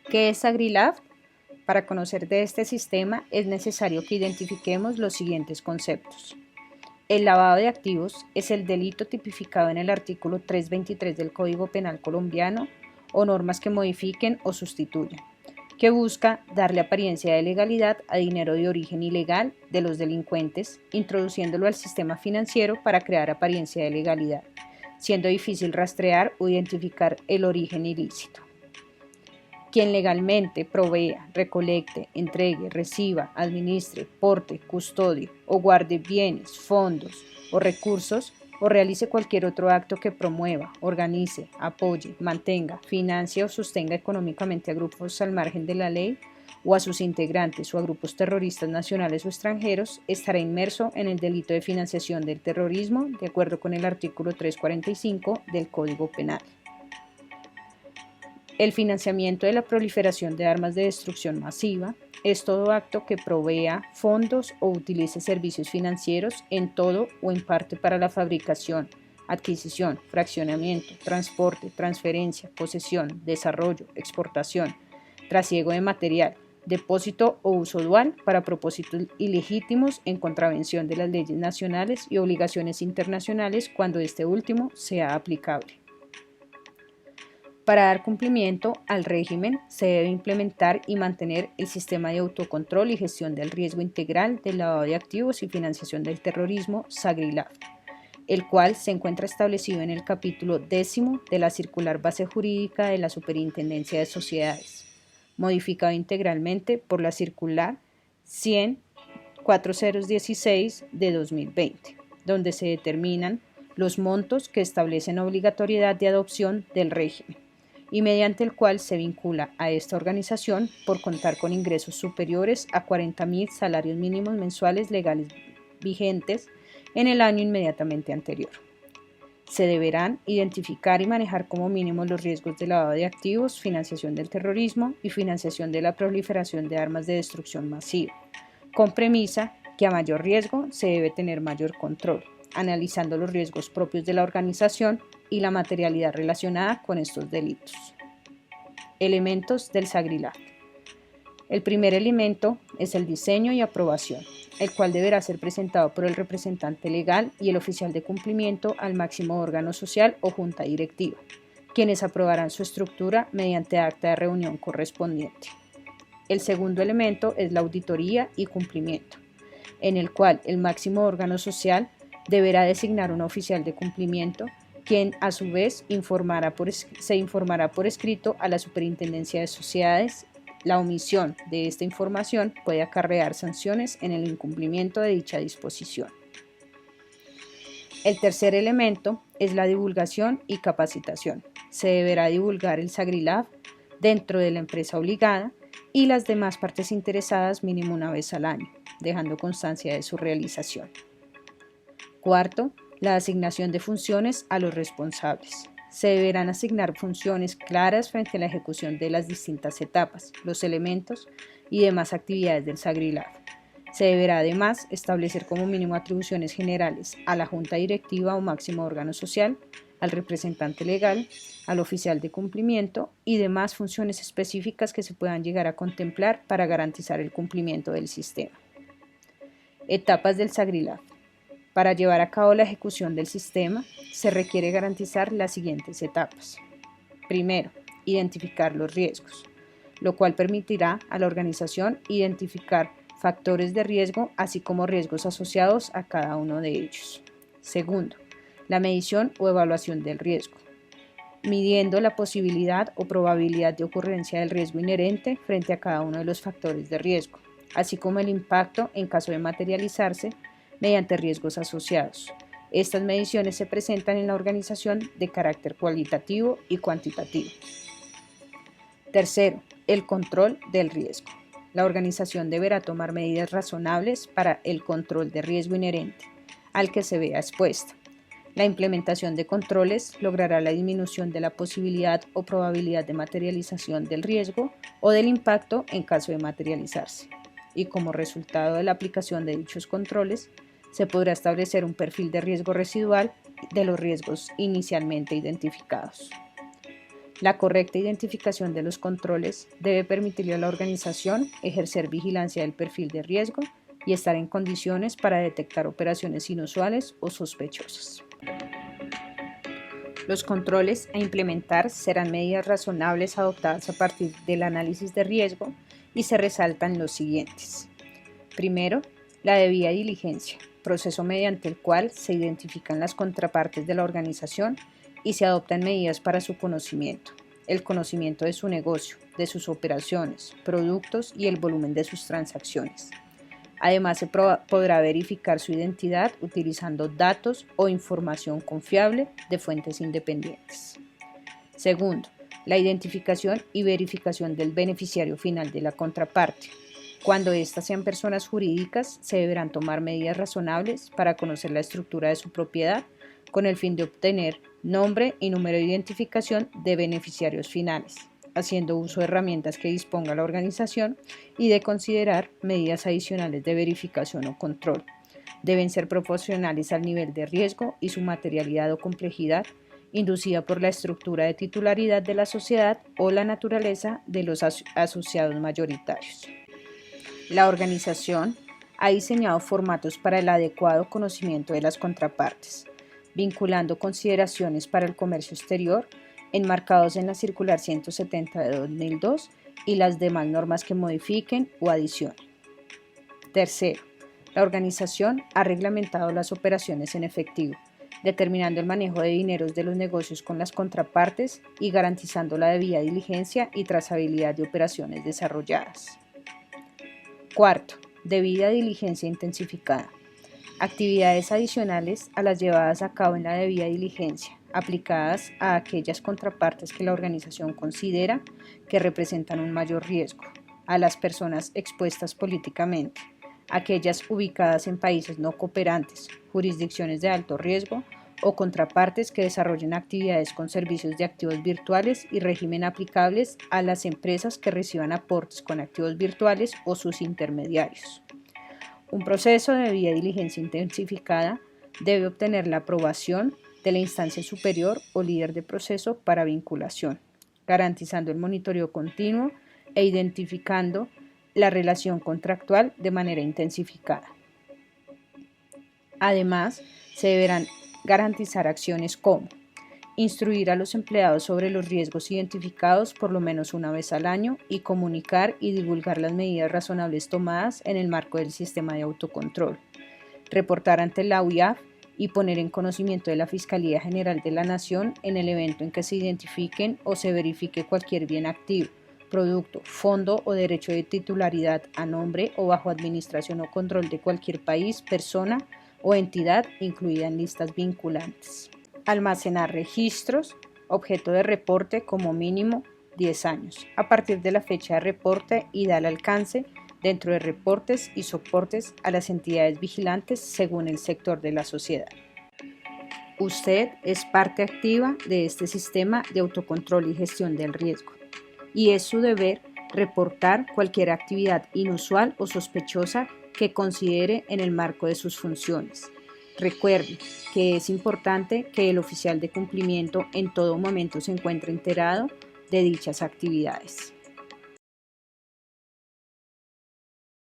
¿Qué es AgriLab? Para conocer de este sistema es necesario que identifiquemos los siguientes conceptos. El lavado de activos es el delito tipificado en el artículo 323 del Código Penal colombiano o normas que modifiquen o sustituyan, que busca darle apariencia de legalidad a dinero de origen ilegal de los delincuentes, introduciéndolo al sistema financiero para crear apariencia de legalidad, siendo difícil rastrear o identificar el origen ilícito. Quien legalmente provea, recolecte, entregue, reciba, administre, porte, custodie o guarde bienes, fondos o recursos o realice cualquier otro acto que promueva, organice, apoye, mantenga, financie o sostenga económicamente a grupos al margen de la ley o a sus integrantes o a grupos terroristas nacionales o extranjeros, estará inmerso en el delito de financiación del terrorismo, de acuerdo con el artículo 345 del Código Penal. El financiamiento de la proliferación de armas de destrucción masiva es todo acto que provea fondos o utilice servicios financieros en todo o en parte para la fabricación, adquisición, fraccionamiento, transporte, transferencia, posesión, desarrollo, exportación, trasiego de material, depósito o uso dual para propósitos ilegítimos en contravención de las leyes nacionales y obligaciones internacionales cuando este último sea aplicable. Para dar cumplimiento al régimen, se debe implementar y mantener el sistema de autocontrol y gestión del riesgo integral del lavado de activos y financiación del terrorismo, SAGRILAB, el cual se encuentra establecido en el capítulo 10 de la Circular Base Jurídica de la Superintendencia de Sociedades, modificado integralmente por la Circular 100-4016 de 2020, donde se determinan los montos que establecen obligatoriedad de adopción del régimen, y mediante el cual se vincula a esta organización por contar con ingresos superiores a 40.000 salarios mínimos mensuales legales vigentes en el año inmediatamente anterior. Se deberán identificar y manejar como mínimo los riesgos de lavado de activos, financiación del terrorismo y financiación de la proliferación de armas de destrucción masiva, con premisa que a mayor riesgo se debe tener mayor control, analizando los riesgos propios de la organización y la materialidad relacionada con estos delitos. Elementos del SAGRILAB. El primer elemento es el diseño y aprobación, el cual deberá ser presentado por el representante legal y el oficial de cumplimiento al máximo órgano social o junta directiva, quienes aprobarán su estructura mediante acta de reunión correspondiente. El segundo elemento es la auditoría y cumplimiento, en el cual el máximo órgano social deberá designar un oficial de cumplimiento, quien a su vez se informará por escrito a la Superintendencia de Sociedades. La omisión de esta información puede acarrear sanciones en el incumplimiento de dicha disposición. El tercer elemento es la divulgación y capacitación. Se deberá divulgar el SAGRILAB dentro de la empresa obligada y las demás partes interesadas mínimo una vez al año, dejando constancia de su realización. Cuarto, la asignación de funciones a los responsables. Se deberán asignar funciones claras frente a la ejecución de las distintas etapas, los elementos y demás actividades del SAGRILAB. Se deberá además establecer como mínimo atribuciones generales a la junta directiva o máximo órgano social, al representante legal, al oficial de cumplimiento y demás funciones específicas que se puedan llegar a contemplar para garantizar el cumplimiento del sistema. Etapas del SAGRILAB. Para llevar a cabo la ejecución del sistema, se requiere garantizar las siguientes etapas. Primero, identificar los riesgos, lo cual permitirá a la organización identificar factores de riesgo, así como riesgos asociados a cada uno de ellos. Segundo, la medición o evaluación del riesgo, midiendo la posibilidad o probabilidad de ocurrencia del riesgo inherente frente a cada uno de los factores de riesgo, así como el impacto en caso de materializarse mediante riesgos asociados. Estas mediciones se presentan en la organización de carácter cualitativo y cuantitativo. Tercero, el control del riesgo. La organización deberá tomar medidas razonables para el control de riesgo inherente al que se vea expuesta. La implementación de controles logrará la disminución de la posibilidad o probabilidad de materialización del riesgo o del impacto en caso de materializarse. Y como resultado de la aplicación de dichos controles, se podrá establecer un perfil de riesgo residual de los riesgos inicialmente identificados. La correcta identificación de los controles debe permitirle a la organización ejercer vigilancia del perfil de riesgo y estar en condiciones para detectar operaciones inusuales o sospechosas. Los controles a implementar serán medidas razonables adoptadas a partir del análisis de riesgo y se resaltan los siguientes. Primero, la debida diligencia, proceso mediante el cual se identifican las contrapartes de la organización y se adoptan medidas para su conocimiento, el conocimiento de su negocio, de sus operaciones, productos y el volumen de sus transacciones. Además, se podrá verificar su identidad utilizando datos o información confiable de fuentes independientes. Segundo, la identificación y verificación del beneficiario final de la contraparte. Cuando éstas sean personas jurídicas, se deberán tomar medidas razonables para conocer la estructura de su propiedad con el fin de obtener nombre y número de identificación de beneficiarios finales, haciendo uso de herramientas que disponga la organización y de considerar medidas adicionales de verificación o control. Deben ser proporcionales al nivel de riesgo y su materialidad o complejidad, inducida por la estructura de titularidad de la sociedad o la naturaleza de los asociados mayoritarios. La organización ha diseñado formatos para el adecuado conocimiento de las contrapartes, vinculando consideraciones para el comercio exterior, enmarcados en la Circular 170 de 2002 y las demás normas que modifiquen o adicionen. Tercero, la organización ha reglamentado las operaciones en efectivo, determinando el manejo de dineros de los negocios con las contrapartes y garantizando la debida diligencia y trazabilidad de operaciones desarrolladas. Cuarto, debida diligencia intensificada. Actividades adicionales a las llevadas a cabo en la debida diligencia, aplicadas a aquellas contrapartes que la organización considera que representan un mayor riesgo, a las personas expuestas políticamente, aquellas ubicadas en países no cooperantes, jurisdicciones de alto riesgo o contrapartes que desarrollen actividades con servicios de activos virtuales y régimen aplicables a las empresas que reciban aportes con activos virtuales o sus intermediarios. Un proceso de debida diligencia intensificada debe obtener la aprobación de la instancia superior o líder de proceso para vinculación, garantizando el monitoreo continuo e identificando la relación contractual de manera intensificada. Además, se deberán garantizar acciones como instruir a los empleados sobre los riesgos identificados por lo menos una vez al año y comunicar y divulgar las medidas razonables tomadas en el marco del sistema de autocontrol, reportar ante la UIAF y poner en conocimiento de la Fiscalía General de la Nación en el evento en que se identifiquen o se verifique cualquier bien activo, producto, fondo o derecho de titularidad a nombre o bajo administración o control de cualquier país, persona o entidad incluida en listas vinculantes. Almacenar registros, objeto de reporte como mínimo 10 años, a partir de la fecha de reporte y dar alcance dentro de reportes y soportes a las entidades vigilantes según el sector de la sociedad. Usted es parte activa de este sistema de autocontrol y gestión del riesgo, y es su deber reportar cualquier actividad inusual o sospechosa que considere en el marco de sus funciones. Recuerde que es importante que el oficial de cumplimiento en todo momento se encuentre enterado de dichas actividades.